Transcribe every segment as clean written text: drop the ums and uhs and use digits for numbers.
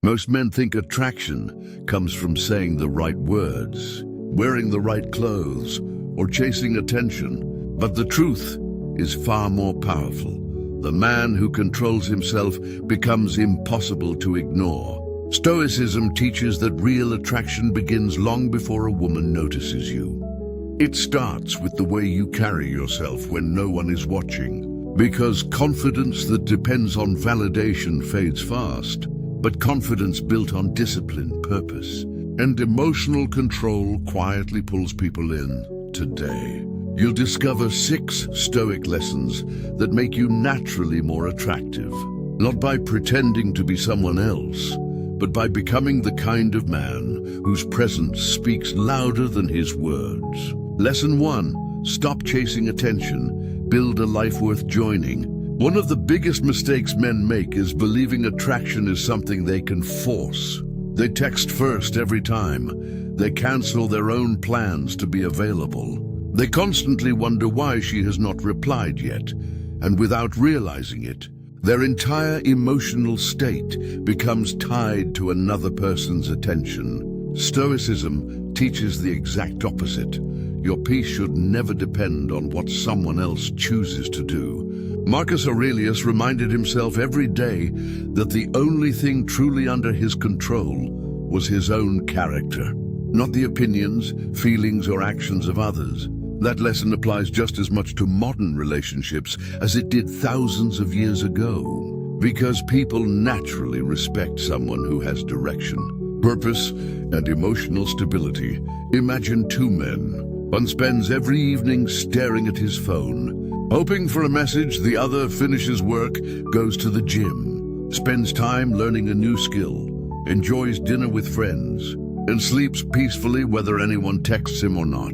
Most men think attraction comes from saying the right words, wearing the right clothes, or chasing attention. But the truth is far more powerful. The man who controls himself becomes impossible to ignore. Stoicism teaches that real attraction begins long before a woman notices you. It starts with the way you carry yourself when no one is watching. Because confidence that depends on validation fades fast, but confidence built on discipline, purpose, and emotional control quietly pulls people in. Today, you'll discover 6 Stoic lessons that make you naturally more attractive, not by pretending to be someone else, but by becoming the kind of man whose presence speaks louder than his words. Lesson 1. Stop chasing attention. Build a life worth joining. One of the biggest mistakes men make is believing attraction is something they can force. They text first every time. They cancel their own plans to be available. They constantly wonder why she has not replied yet, and without realizing it, their entire emotional state becomes tied to another person's attention. Stoicism teaches the exact opposite. Your peace should never depend on what someone else chooses to do. Marcus Aurelius reminded himself every day that the only thing truly under his control was his own character, not the opinions, feelings, or actions of others. That lesson applies just as much to modern relationships as it did thousands of years ago, because people naturally respect someone who has direction, purpose, and emotional stability. Imagine 2 men. One spends every evening staring at his phone, hoping for a message. The other finishes work, goes to the gym, spends time learning a new skill, enjoys dinner with friends, and sleeps peacefully whether anyone texts him or not.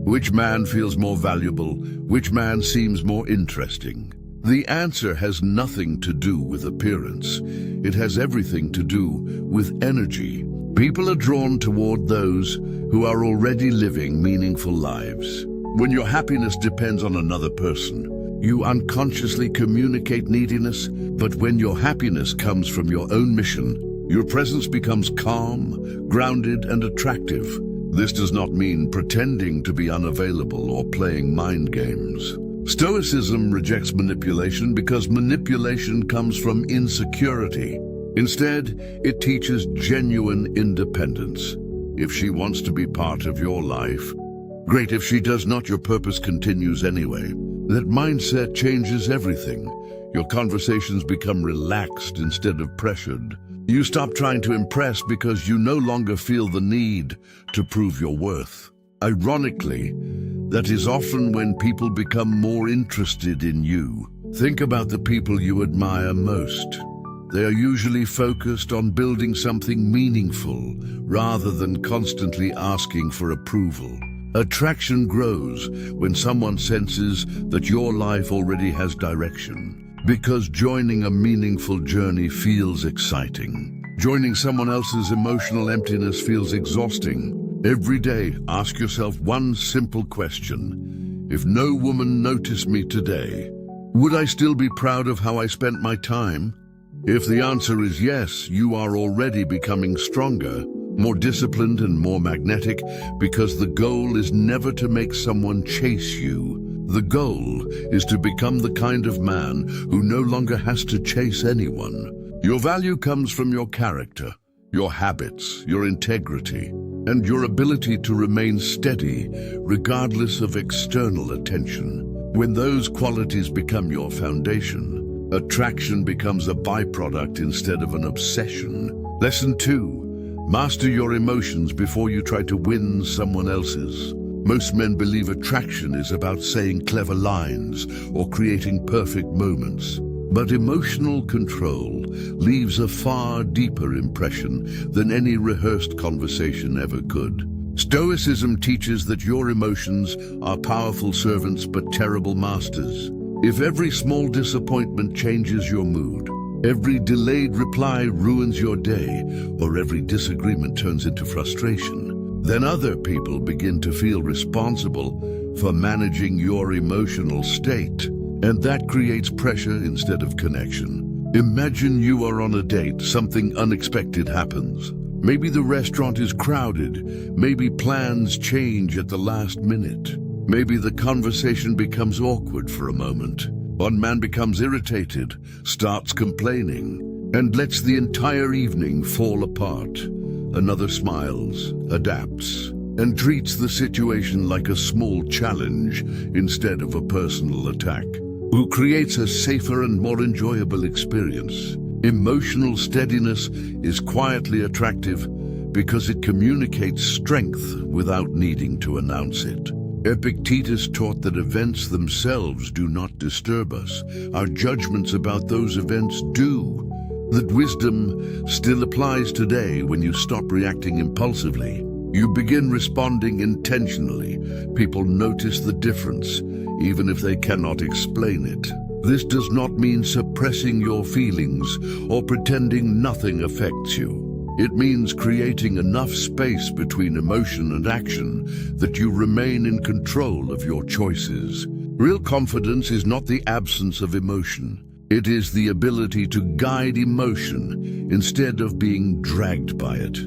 Which man feels more valuable? Which man seems more interesting? The answer has nothing to do with appearance. It has everything to do with energy. People are drawn toward those who are already living meaningful lives. When your happiness depends on another person, you unconsciously communicate neediness, but when your happiness comes from your own mission, your presence becomes calm, grounded, and attractive. This does not mean pretending to be unavailable or playing mind games. Stoicism rejects manipulation because manipulation comes from insecurity. Instead, it teaches genuine independence. If she wants to be part of your life, great. If she does not, your purpose continues anyway. That mindset changes everything. Your conversations become relaxed instead of pressured. You stop trying to impress because you no longer feel the need to prove your worth. Ironically, that is often when people become more interested in you. Think about the people you admire most. They are usually focused on building something meaningful rather than constantly asking for approval. Attraction grows when someone senses that your life already has direction. Because joining a meaningful journey feels exciting. Joining someone else's emotional emptiness feels exhausting. Every day, ask yourself one simple question. If no woman noticed me today, would I still be proud of how I spent my time? If the answer is yes, you are already becoming stronger, more disciplined, and more magnetic, because the goal is never to make someone chase you. The goal is to become the kind of man who no longer has to chase anyone. Your value comes from your character, your habits, your integrity, and your ability to remain steady regardless of external attention. When those qualities become your foundation, attraction becomes a byproduct instead of an obsession. Lesson 2. Master your emotions before you try to win someone else's. Most men believe attraction is about saying clever lines or creating perfect moments. But emotional control leaves a far deeper impression than any rehearsed conversation ever could. Stoicism teaches that your emotions are powerful servants but terrible masters. If every small disappointment changes your mood, every delayed reply ruins your day, or every disagreement turns into frustration, then other people begin to feel responsible for managing your emotional state, and that creates pressure instead of connection. Imagine you are on a date, something unexpected happens. Maybe the restaurant is crowded, maybe plans change at the last minute. Maybe the conversation becomes awkward for a moment. One man becomes irritated, starts complaining, and lets the entire evening fall apart. Another smiles, adapts, and treats the situation like a small challenge instead of a personal attack, who creates a safer and more enjoyable experience. Emotional steadiness is quietly attractive because it communicates strength without needing to announce it. Epictetus taught that events themselves do not disturb us. Our judgments about those events do. That wisdom still applies today when you stop reacting impulsively. You begin responding intentionally. People notice the difference, even if they cannot explain it. This does not mean suppressing your feelings or pretending nothing affects you. It means creating enough space between emotion and action that you remain in control of your choices. Real confidence is not the absence of emotion. It is the ability to guide emotion instead of being dragged by it.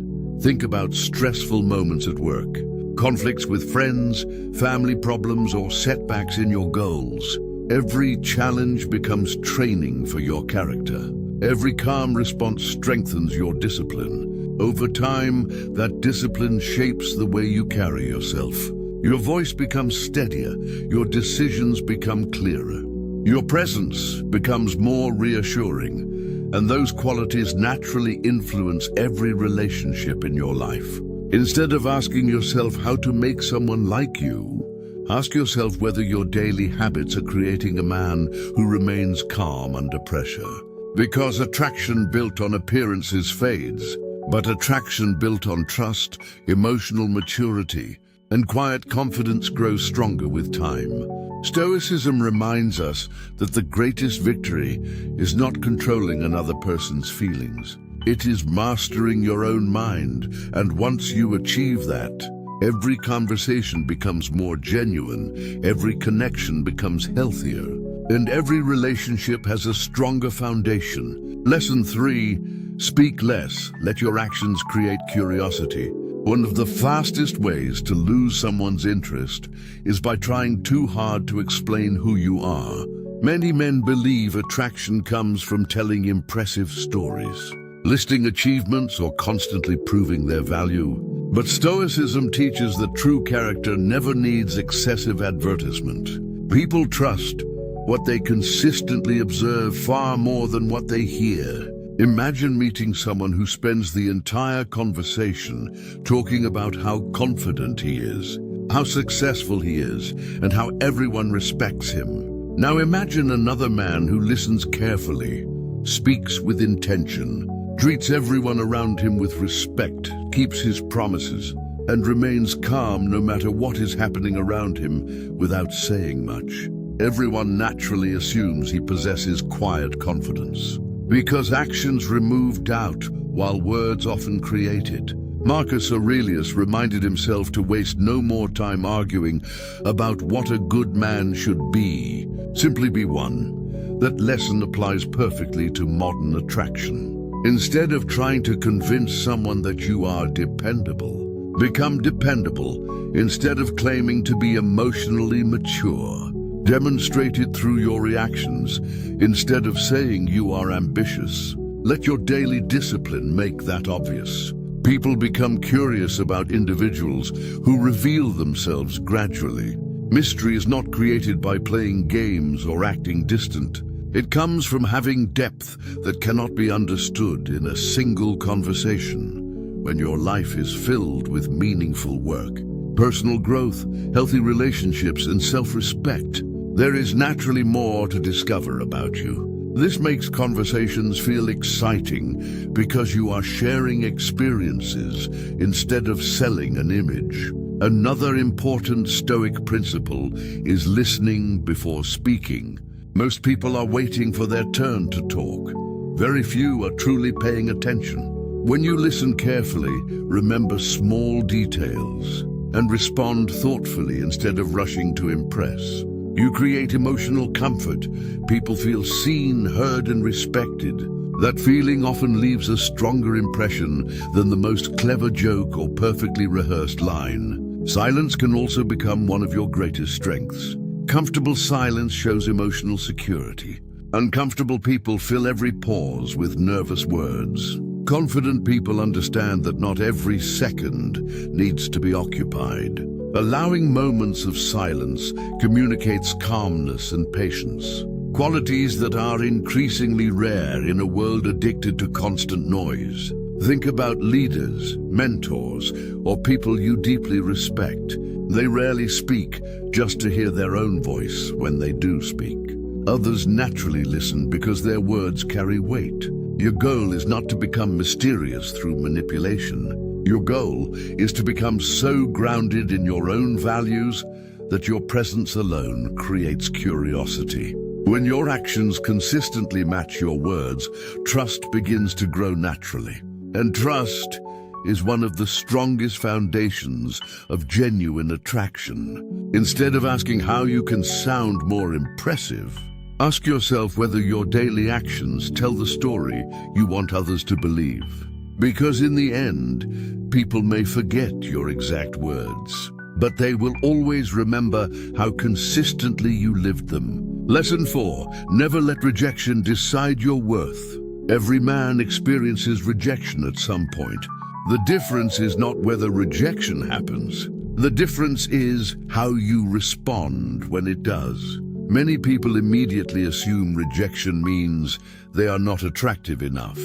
Think about stressful moments at work, conflicts with friends, family problems, or setbacks in your goals. Every challenge becomes training for your character. Every calm response strengthens your discipline. Over time, that discipline shapes the way you carry yourself. Your voice becomes steadier, your decisions become clearer. Your presence becomes more reassuring, and those qualities naturally influence every relationship in your life. Instead of asking yourself how to make someone like you, ask yourself whether your daily habits are creating a man who remains calm under pressure. Because attraction built on appearances fades, but attraction built on trust, emotional maturity, and quiet confidence grows stronger with time. Stoicism reminds us that the greatest victory is not controlling another person's feelings. It is mastering your own mind, and once you achieve that, every conversation becomes more genuine, every connection becomes healthier, and every relationship has a stronger foundation. Lesson 3, speak less, let your actions create curiosity. One of the fastest ways to lose someone's interest is by trying too hard to explain who you are. Many men believe attraction comes from telling impressive stories, listing achievements, or constantly proving their value. But Stoicism teaches that true character never needs excessive advertisement. People trust what they consistently observe far more than what they hear. Imagine meeting someone who spends the entire conversation talking about how confident he is, how successful he is, and how everyone respects him. Now imagine another man who listens carefully, speaks with intention, treats everyone around him with respect, keeps his promises, and remains calm no matter what is happening around him without saying much. Everyone naturally assumes he possesses quiet confidence, because actions remove doubt while words often create it. Marcus Aurelius reminded himself to waste no more time arguing about what a good man should be. Simply be one. That lesson applies perfectly to modern attraction. Instead of trying to convince someone that you are dependable, become dependable instead of claiming to be emotionally mature. Demonstrate it through your reactions instead of saying you are ambitious. Let your daily discipline make that obvious. People become curious about individuals who reveal themselves gradually. Mystery is not created by playing games or acting distant. It comes from having depth that cannot be understood in a single conversation. When your life is filled with meaningful work, personal growth, healthy relationships, and self-respect, there is naturally more to discover about you. This makes conversations feel exciting because you are sharing experiences instead of selling an image. Another important Stoic principle is listening before speaking. Most people are waiting for their turn to talk. Very few are truly paying attention. When you listen carefully, remember small details and respond thoughtfully instead of rushing to impress. You create emotional comfort. People feel seen, heard, and respected. That feeling often leaves a stronger impression than the most clever joke or perfectly rehearsed line. Silence can also become one of your greatest strengths. Comfortable silence shows emotional security. Uncomfortable people fill every pause with nervous words. Confident people understand that not every second needs to be occupied. Allowing moments of silence communicates calmness and patience, qualities that are increasingly rare in a world addicted to constant noise. Think about leaders, mentors, or people you deeply respect. They rarely speak just to hear their own voice when they do speak. Others naturally listen because their words carry weight. Your goal is not to become mysterious through manipulation. Your goal is to become so grounded in your own values that your presence alone creates curiosity. When your actions consistently match your words, trust begins to grow naturally. And trust is one of the strongest foundations of genuine attraction. Instead of asking how you can sound more impressive, ask yourself whether your daily actions tell the story you want others to believe. Because in the end, people may forget your exact words, but they will always remember how consistently you lived them. Lesson 4. Never let rejection decide your worth. Every man experiences rejection at some point. The difference is not whether rejection happens. The difference is how you respond when it does. Many people immediately assume rejection means they are not attractive enough,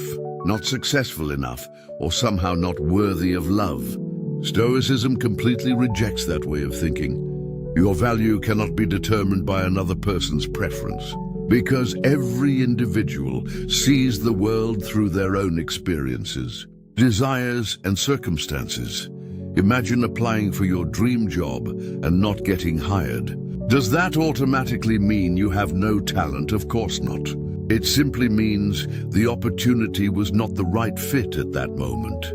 not successful enough, or somehow not worthy of love. Stoicism completely rejects that way of thinking. Your value cannot be determined by another person's preference, because every individual sees the world through their own experiences, desires, and circumstances. Imagine applying for your dream job and not getting hired. Does that automatically mean you have no talent? Of course not. It simply means the opportunity was not the right fit at that moment.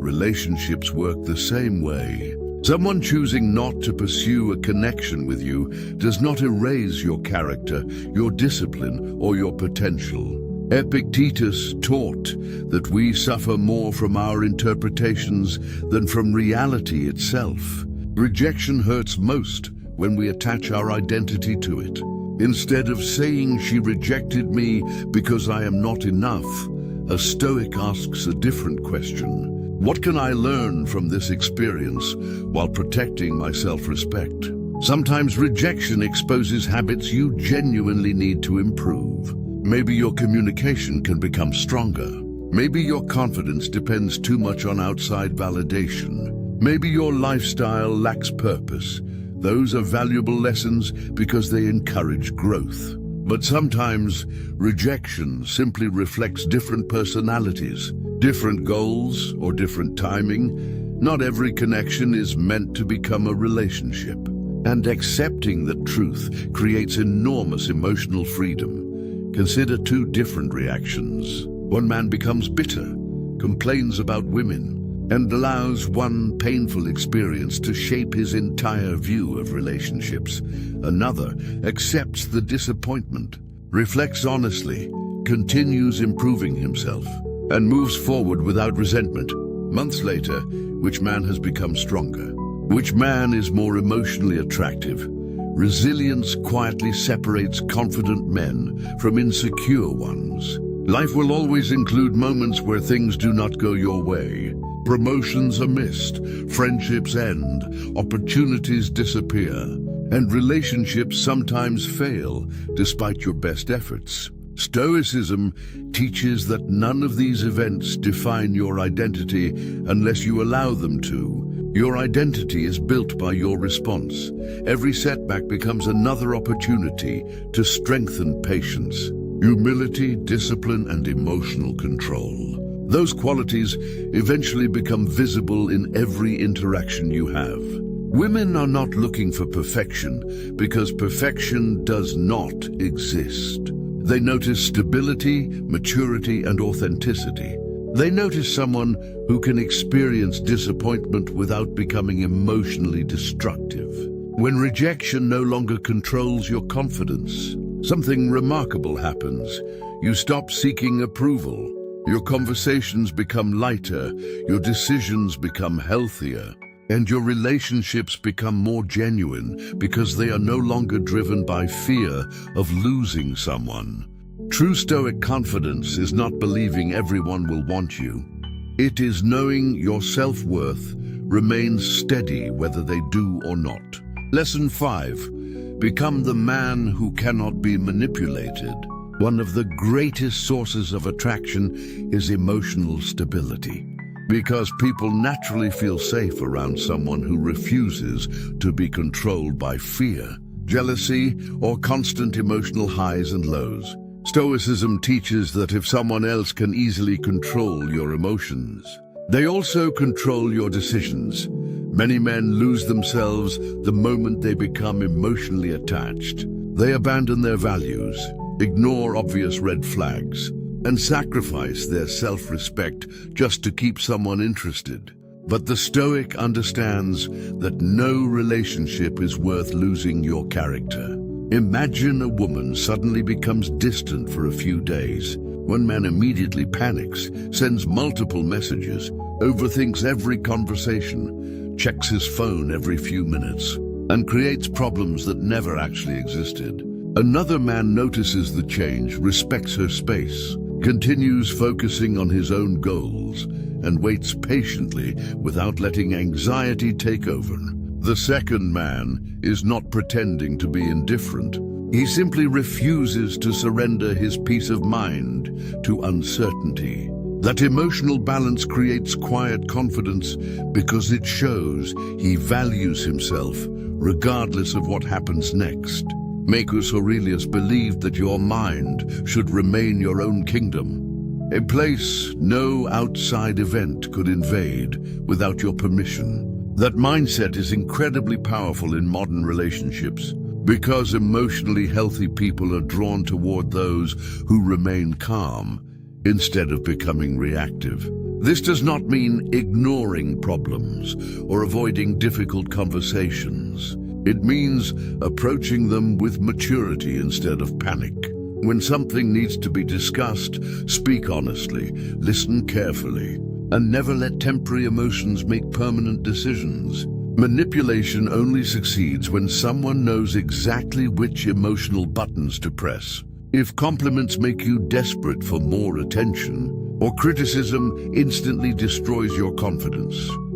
Relationships work the same way. Someone choosing not to pursue a connection with you does not erase your character, your discipline, or your potential. Epictetus taught that we suffer more from our interpretations than from reality itself. Rejection hurts most when we attach our identity to it. Instead of saying she rejected me because I am not enough, a Stoic asks a different question. What can I learn from this experience while protecting my self-respect? Sometimes rejection exposes habits you genuinely need to improve. Maybe your communication can become stronger. Maybe your confidence depends too much on outside validation. Maybe your lifestyle lacks purpose. Those are valuable lessons because they encourage growth. But sometimes rejection simply reflects different personalities, different goals, or different timing. Not every connection is meant to become a relationship. And accepting the truth creates enormous emotional freedom. Consider two different reactions. One man becomes bitter, complains about women, and allows one painful experience to shape his entire view of relationships. Another accepts the disappointment, reflects honestly, continues improving himself, and moves forward without resentment. Months later, which man has become stronger? Which man is more emotionally attractive? Resilience quietly separates confident men from insecure ones. Life will always include moments where things do not go your way. Promotions are missed, friendships end, opportunities disappear, and relationships sometimes fail despite your best efforts. Stoicism teaches that none of these events define your identity unless you allow them to. Your identity is built by your response. Every setback becomes another opportunity to strengthen patience, humility, discipline, and emotional control. Those qualities eventually become visible in every interaction you have. Women are not looking for perfection because perfection does not exist. They notice stability, maturity, and authenticity. They notice someone who can experience disappointment without becoming emotionally destructive. When rejection no longer controls your confidence, something remarkable happens. You stop seeking approval. Your conversations become lighter, your decisions become healthier, and your relationships become more genuine because they are no longer driven by fear of losing someone. True Stoic confidence is not believing everyone will want you. It is knowing your self-worth remains steady whether they do or not. Lesson 5. Become the man who cannot be manipulated. One of the greatest sources of attraction is emotional stability, because people naturally feel safe around someone who refuses to be controlled by fear, jealousy, or constant emotional highs and lows. Stoicism teaches that if someone else can easily control your emotions, they also control your decisions. Many men lose themselves the moment they become emotionally attached. They abandon their values, ignore obvious red flags, and sacrifice their self-respect just to keep someone interested. But the Stoic understands that no relationship is worth losing your character. Imagine a woman suddenly becomes distant for a few days. One man immediately panics, sends multiple messages, overthinks every conversation, checks his phone every few minutes, and creates problems that never actually existed. Another man notices the change, respects her space, continues focusing on his own goals, and waits patiently without letting anxiety take over. The second man is not pretending to be indifferent. He simply refuses to surrender his peace of mind to uncertainty. That emotional balance creates quiet confidence because it shows he values himself regardless of what happens next. Marcus Aurelius believed that your mind should remain your own kingdom, a place no outside event could invade without your permission. That mindset is incredibly powerful in modern relationships because emotionally healthy people are drawn toward those who remain calm instead of becoming reactive. This does not mean ignoring problems or avoiding difficult conversations. It means approaching them with maturity instead of panic. When something needs to be discussed, speak honestly, listen carefully, and never let temporary emotions make permanent decisions. Manipulation only succeeds when someone knows exactly which emotional buttons to press. If compliments make you desperate for more attention, or criticism instantly destroys your confidence,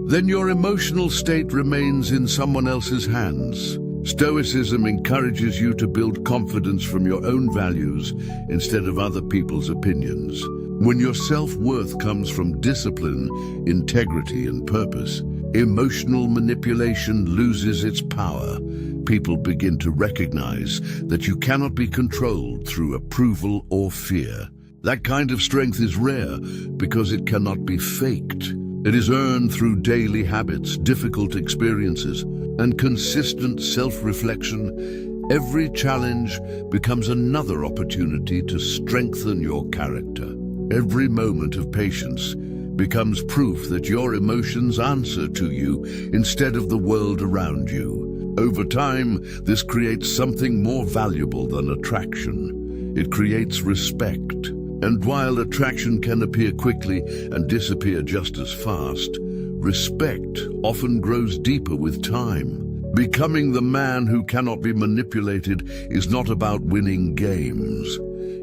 then your emotional state remains in someone else's hands. Stoicism encourages you to build confidence from your own values instead of other people's opinions. When your self-worth comes from discipline, integrity, and purpose, emotional manipulation loses its power. People begin to recognize that you cannot be controlled through approval or fear. That kind of strength is rare because it cannot be faked. It is earned through daily habits, difficult experiences, and consistent self-reflection. Every challenge becomes another opportunity to strengthen your character. Every moment of patience becomes proof that your emotions answer to you instead of the world around you. Over time, this creates something more valuable than attraction. It creates respect. And while attraction can appear quickly and disappear just as fast, respect often grows deeper with time. Becoming the man who cannot be manipulated is not about winning games.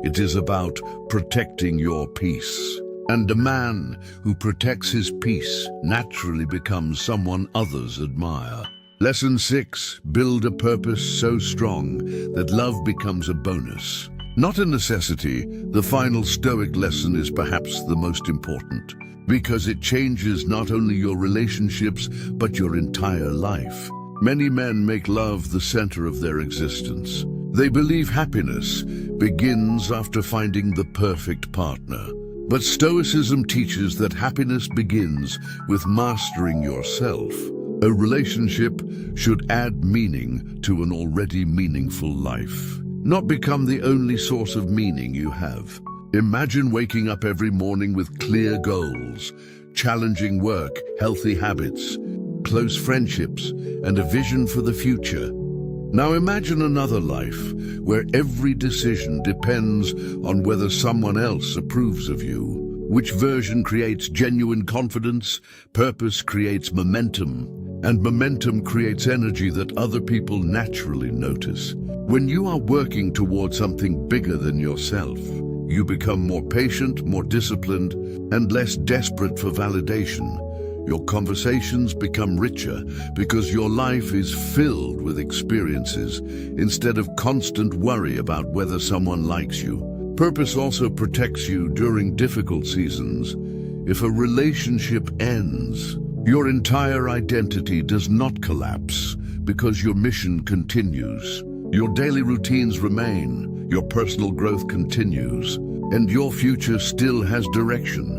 It is about protecting your peace. And a man who protects his peace naturally becomes someone others admire. Lesson 6. Build a purpose so strong that love becomes a bonus. Not a necessity, the final Stoic lesson is perhaps the most important, because it changes not only your relationships, but your entire life. Many men make love the center of their existence. They believe happiness begins after finding the perfect partner. But Stoicism teaches that happiness begins with mastering yourself. A relationship should add meaning to an already meaningful life, not become the only source of meaning you have. Imagine waking up every morning with clear goals, challenging work, healthy habits, close friendships, and a vision for the future. Now imagine another life where every decision depends on whether someone else approves of you. Which version creates genuine confidence? Purpose creates momentum, and momentum creates energy that other people naturally notice. When you are working toward something bigger than yourself, you become more patient, more disciplined, and less desperate for validation. Your conversations become richer because your life is filled with experiences instead of constant worry about whether someone likes you. Purpose also protects you during difficult seasons. If a relationship ends, your entire identity does not collapse because your mission continues. Your daily routines remain, your personal growth continues, and your future still has direction.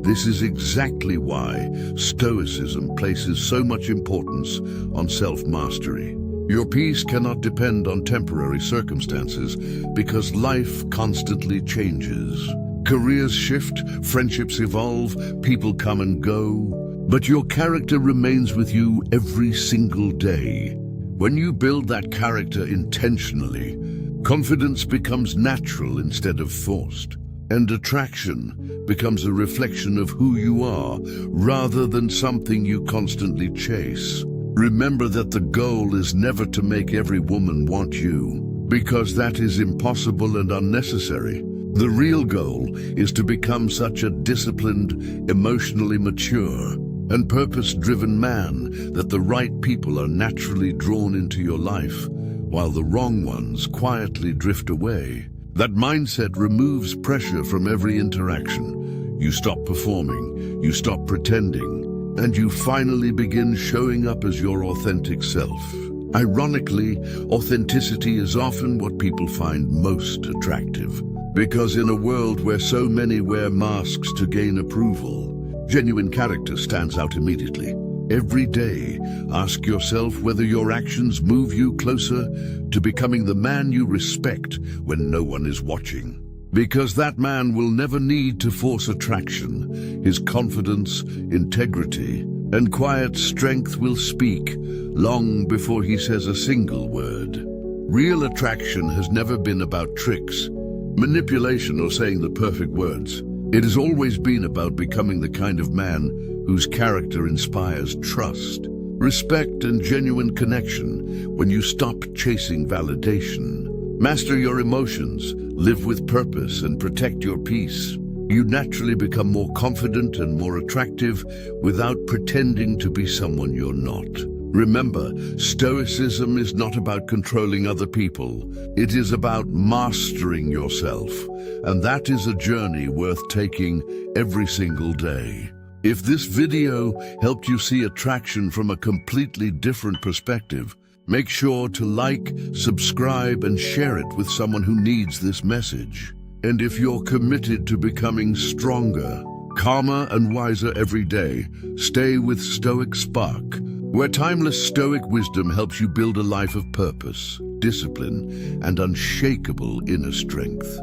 This is exactly why Stoicism places so much importance on self-mastery. Your peace cannot depend on temporary circumstances because life constantly changes. Careers shift, friendships evolve, people come and go, but your character remains with you every single day. When you build that character intentionally, confidence becomes natural instead of forced, and attraction becomes a reflection of who you are rather than something you constantly chase. Remember that the goal is never to make every woman want you, because that is impossible and unnecessary. The real goal is to become such a disciplined, emotionally mature, and purpose-driven man that the right people are naturally drawn into your life, while the wrong ones quietly drift away. That mindset removes pressure from every interaction. You stop performing, you stop pretending, and you finally begin showing up as your authentic self. Ironically, authenticity is often what people find most attractive. Because in a world where so many wear masks to gain approval, genuine character stands out immediately. Every day, ask yourself whether your actions move you closer to becoming the man you respect when no one is watching. Because that man will never need to force attraction. His confidence, integrity, and quiet strength will speak long before he says a single word. Real attraction has never been about tricks, manipulation, or saying the perfect words. It has always been about becoming the kind of man whose character inspires trust, respect, and genuine connection when you stop chasing validation. Master your emotions, live with purpose, and protect your peace. You naturally become more confident and more attractive without pretending to be someone you're not. Remember, Stoicism is not about controlling other people. It is about mastering yourself, and that is a journey worth taking every single day. If this video helped you see attraction from a completely different perspective, make sure to like, subscribe, and share it with someone who needs this message. And if you're committed to becoming stronger, calmer, and wiser every day, stay with Stoic Spark, where timeless Stoic wisdom helps you build a life of purpose, discipline, and unshakable inner strength.